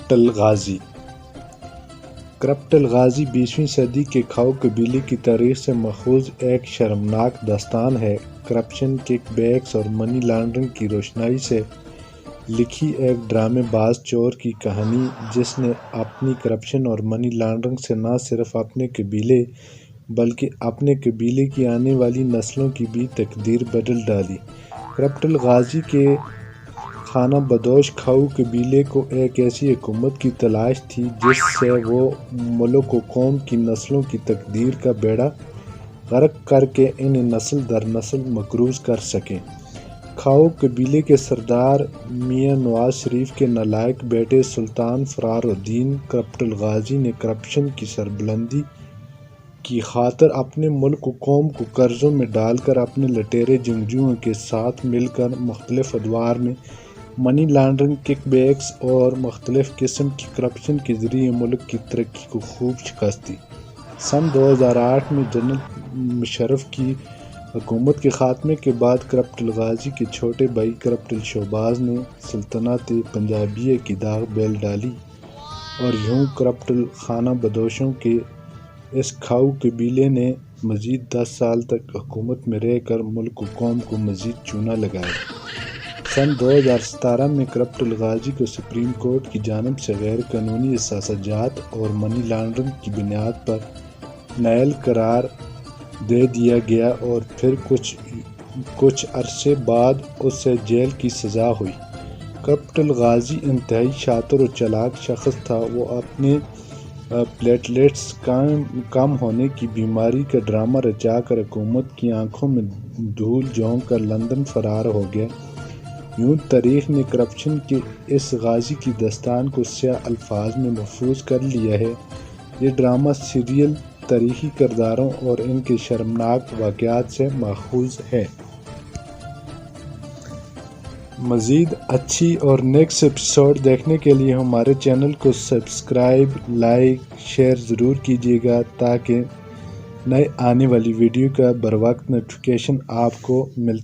Corrupt الغازی۔ Corrupt الغازی 20ویں صدی کے کھاؤ قبیلے کی تاریخ سے ماخوذ ایک شرمناک داستان ہے۔ کرپشن، کک بیکس اور منی لانڈرنگ کی روشنائی سے لکھی ایک ڈرامے باز چور کی کہانی، جس نے اپنی کرپشن اور منی لانڈرنگ سے نہ صرف اپنے قبیلے بلکہ اپنے قبیلے کی آنے والی نسلوں کی بھی تقدیر بدل ڈالی۔ کرپٹ الغازی کے خانہ بدوش کھاؤ قبیلے کو ایک ایسی حکومت کی تلاش تھی جس سے وہ ملک و قوم کی نسلوں کی تقدیر کا بیڑا غرق کر کے انہیں نسل در نسل مقروض کر سکیں۔ کھاؤ قبیلے کے سردار میاں نواز شریف کے نالائق بیٹے سلطان فرار الدین کرپٹ الغازی نے کرپشن کی سربلندی کی خاطر اپنے ملک و قوم کو قرضوں میں ڈال کر اپنے لٹیرے جنگجوؤں کے ساتھ مل کر مختلف ادوار میں منی لانڈرنگ، کک بیکس اور مختلف قسم کی کرپشن کے ذریعے ملک کی ترقی کو خوب شکست دی۔ سن 2008 میں جنرل مشرف کی حکومت کے خاتمے کے بعد کرپٹ الغازی کے چھوٹے بھائی کرپٹ الشہباز نے سلطنت پنجابیہ کی داغ بیل ڈالی اور یوں کرپٹ خانہ بدوشوں کے اس کھاؤ قبیلے نے مزید 10 سال تک حکومت میں رہ کر ملک و قوم کو مزید چونا لگایا۔ سن 2017 میں کرپٹ الغازی کو سپریم کورٹ کی جانب سے غیر قانونی اثاثہ جات اور منی لانڈرنگ کی بنیاد پر نااہل قرار دے دیا گیا اور پھر کچھ عرصے بعد اسے جیل کی سزا ہوئی۔ کرپٹ الغازی انتہائی شاطر و چالاک شخص تھا۔ وہ اپنے پلیٹلیٹس کم ہونے کی بیماری کا ڈرامہ رچا کر حکومت کی آنکھوں میں دھول جھونک کر لندن فرار ہو گیا۔ یوں تاریخ نے کرپشن کے اس غازی کی داستان کو سیاہ الفاظ میں محفوظ کر لیا ہے۔ یہ ڈرامہ سیریل تاریخی کرداروں اور ان کے شرمناک واقعات سے ماخوذ ہے۔ مزید اچھی اور نیکسٹ ایپیسوڈ دیکھنے کے لیے ہمارے چینل کو سبسکرائب، لائک، شیئر ضرور کیجیے گا تاکہ نئے آنے والی ویڈیو کا بروقت نوٹیفیکیشن آپ کو ملتا